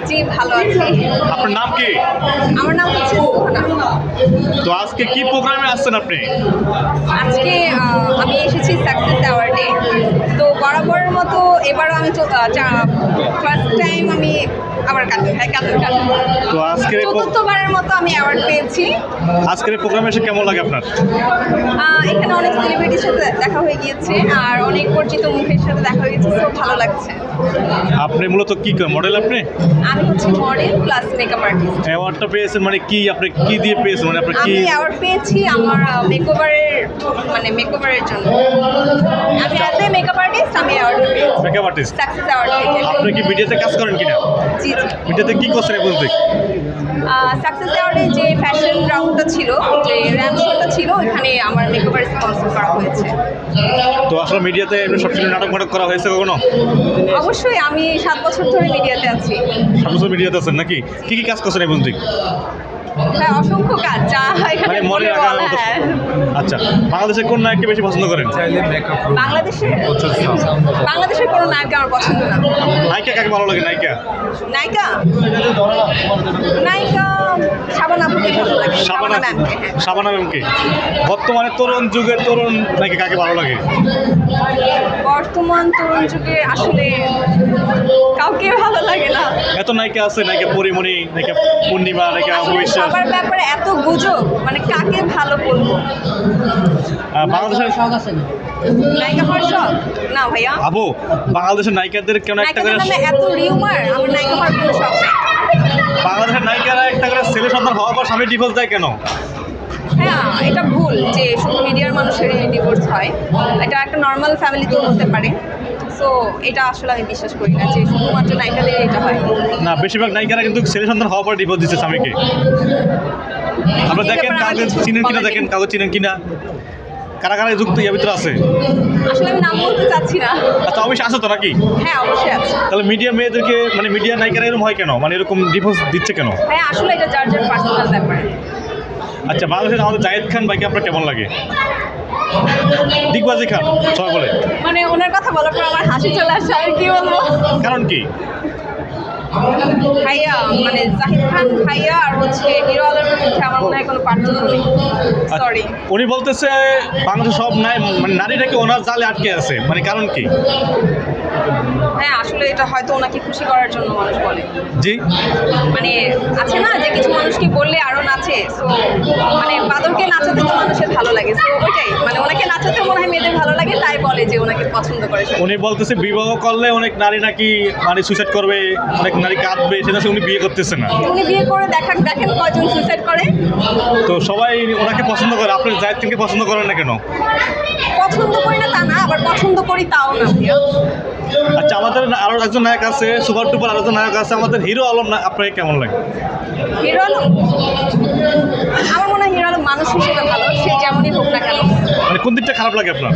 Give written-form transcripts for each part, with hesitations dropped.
জি ভালো আছি। আপনার নাম কি? আমার নাম হচ্ছে সুহানা। তো আজকে কি প্রোগ্রামে আসছেন আপনি? আজকে আমি এসেছি সাকসেস অ্যাওয়ার্ডে। তো বরাবরের মতো এবারও আমি ফার্স্ট টাইম আমি আবার তো আজকের চতুর্থবারের মতো আমি অ্যাওয়ার্ড পেয়েছি। আজকের প্রোগ্রামে এসে কেমন লাগে আপনার? এখানে অনেক সেলিব্রিটির সাথে দেখা হয়ে গিয়েছে আর অনেক পরিচিত মুখের সাথে দেখা হয়ে গেছে, খুব ভালো লাগছে। আপনি মূলত কি মডেল? আপনি আমি হচ্ছে মডেল প্লাস মেকআপ আর্টিস্ট। অ্যাওয়ার্ডটা পেয়েছেন মানে কি? আপনি কি দিয়ে পেয়েছেন? মানে আপনি কি আমি অ্যাওয়ার্ড পেয়েছি আমার মেকওভারের জন্য। আমি অ্যাজ এ মেকআপ আর্টিস্ট আমি অ্যাওয়ার্ড পেয়েছি মেকআপ আর্টিস্ট? সাকসেস অ্যাওয়ার্ড থেকে। আপনি কি মিডিয়াতে কাজ করেন কিনা? জি জি। মিডিয়াতে কি করছেন এখন থেকে? সাকসেস অ্যাওয়ার্ডে যে ফ্যাশন রাউন্ডটা ছিল, যে র্যাম্প শোটা ছিল, ওখানে আমার মেকওভার স্পন্সর করা হয়েছে। তো আসলে মিডিয়াতে সবসময় নাটক করা হয়েছে কখনো? অবশ্যই, আমি 7 বছর ধরে মিডিয়াতে আছি। সবসময় মিডিয়াতে আছেন নাকি? কি কি কাজ করছেন এখন থেকে? হ্যাঁ, অসংখ্য কাজ যা এখানে মানে মনে বলে রাখার বলা, মতো। হ্যাঁ। আচ্ছা, বাংলাদেশের কোন নায়ককে বেশি পছন্দ করেন? বাংলাদেশের কোনো নায়ক আমার পছন্দ না। নায়িকা কাকে ভালো লাগে? নায়িকা নায়িকা নায়িকা শাবানা আপুকে ভালো লাগে। শাবানা ম্যামকে, হ্যাঁ। শাবানা ম্যামকে। বর্তমানে তরুণ যুগের তরুণ নায়িকা কাকে ভালো লাগে? বর্তমান তরুণ যুগে আসলে কাউকে ভালো লাগে না। এত নায়িকা আছে, নায়িকা পরিমণি, নায়িকা পূর্ণিমা, নায়িকা আসলে অবিশ্বাস। সবার ব্যাপারে এত গুজব, মানে কাকে ভালো বলবো? বাংলাদেশের নায়িকা হওয়ার শখ না ভাইয়া। আবু, বাংলাদেশের নায়িকাদের কেন একটা করে নায়িকাদের নামে এত রিউমার, আমার নায়িকা হওয়ার কোনো শখ নেই। বাংলাদেশের নায়িকারা একটা করে ছেলে সন্তান হওয়ার পর স্বামী ডিভোর্স দেয় কেন? হ্যাঁ, এটা ভুল যে শুধু মিডিয়ার মানুষেরই ডিভোর্স হয়। এটা একটা নর্মাল ফ্যামিলিতেও হতে পারে। সো এটা আসলে আমি বিশ্বাস করি না যে শুধুমাত্র নায়িকাদের এটা হয়। না, বেশিরভাগ নায়িকারা কিন্তু ছেলে সন্তান হওয়ার পর ডিভোর্স দিচ্ছে স্বামীকে। আপনারা দেখেন, কাউকে চিনেন কিনা, দেখেন কাউকে চিনেন কিনা, কারা কারা যুক্ত এর ভিতরে আছে? আসলে আমি নাম বলতে চাচ্ছি না। আচ্ছা, অবশ্যই আছে তো নাকি? হ্যাঁ, অবশ্যই আছে। তাহলে মিডিয়া মেয়েদেরকে, মানে মিডিয়া নায়িকারা এরকম হয় কেন? মানে এরকম ডিভোর্স দিচ্ছে কেন? হ্যাঁ, আসলে এটা যার যার পার্সোনাল ব্যাপার। আচ্ছা, বাংলাদেশের আমাদের জায়েদ খান ভাইকে আপনার কেমন লাগে? দিগবাজি খান সবাই বলে। মানে ওনার কথা বলার পর আমার হাসি চলে আসছে, আর কি বলবো। কারণ কি? ভাইয়া মানে জাহিদ খান ভাইয়া আর হচ্ছে হিরো আলমের মধ্যে আমার মনে হয় কোনো পার্থক্য নেই। সরি। উনি বলতেছে বাংলাদেশ সব নাই, মানে নারীটাকে ওনার জালে আটকে আছে, মানে কারণ কি? হ্যাঁ, আসলে এটা হয়তো ওনাকে খুশি করার জন্য মানুষ বলে। জি, মানে আছে না যে কিছু মানুষকে বললে আরো নাচে, সো মানে বাদরকে নাচাতে তো মানুষের ভালো লাগে, সো ওইটাই মানে ওনাকে নাচাতে মনে হয় মেয়েদের ভালো লাগে, তাই বলে যে ওনাকে পছন্দ করে সবাই। উনি বলতেছে বিবাহ করলে অনেক নারী নাকি মানে সুইসাইড করবে, অনেক নারী কাঁদবে, সেটা উনি বিয়ে করতেছে না। উনি বিয়ে করে দেখেন কয়জন সুইসাইড করে। তো সবাই ওনাকে পছন্দ করে, আপনি জায়েদ খানকে পছন্দ করেন না কেন? পছন্দ করি না তা না, আবার পছন্দ করি তাও না ভাইয়া। আচ্ছা, আমাদের আরো একজন নায়ক আছে, সুপার টুপার আরো একজন নায়ক আছে, আমাদের হিরো আলম, আপনাকে কেমন লাগে? হিরো আলম, আমার মনে হয় হিরো আলম মানুষ হিসেবে ভালো, সে যেমনই হোক না কেন। মানে কোন দিকটা খারাপ লাগে আপনার?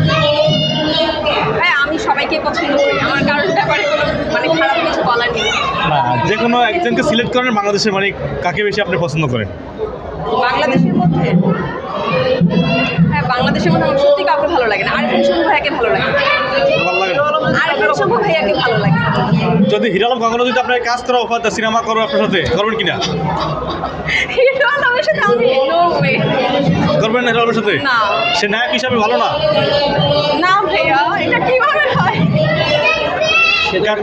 হ্যাঁ, আমি সবাইকে পছন্দ করি, আমার কারোর ব্যাপারে কোনো মানে খারাপ কিছু বলার নেই। না, যে কোনো একজনকে সিলেক্ট করেন বাংলাদেশের, মানে কাকে বেশি আপনি পছন্দ করেন? বাংলাদেশের মধ্যে, হ্যাঁ বাংলাদেশের মধ্যে আমার সত্যি কাউকে ভালো লাগে না। আরিফিন শুভ ভাইয়াকে ভালো লাগে। ভালো লাগে? আরিফিন শুভ ভাইয়াকে ভালো লাগে। যদি হিরো আলম কখনো যদি আপনার কাজ করা অফার দেয়, সিনেমা করো আপনার সাথে, করবেন কিনা? হিরো আলমের সাথে আমি নো ওয়ে। করবেন না হিরো আলমের সাথে? না সে নায়ক হিসাবে ভালো না? না ভাইয়া, এটা কিভাবে হয়?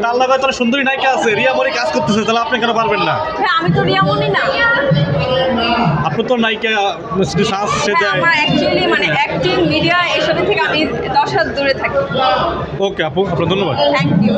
তার লাগে তার সুন্দরী নায়িকা আছে, রিয়া মনি কাজ করতেছে, তাহলে আপনি কেন পারবেন না? হ্যাঁ, আমি তো রিয়ামনি না। আপনি তো নায়িকা, শ্বাস সে হ্যাঁ, দেয়। আমার অ্যাকচুয়ালি মানে অ্যাক্টিং, মিডিয়া এসবের থেকে আমি 10 হাত দূরে থাকি। ওকে আপু, আপনার ধন্যবাদ। Thank you.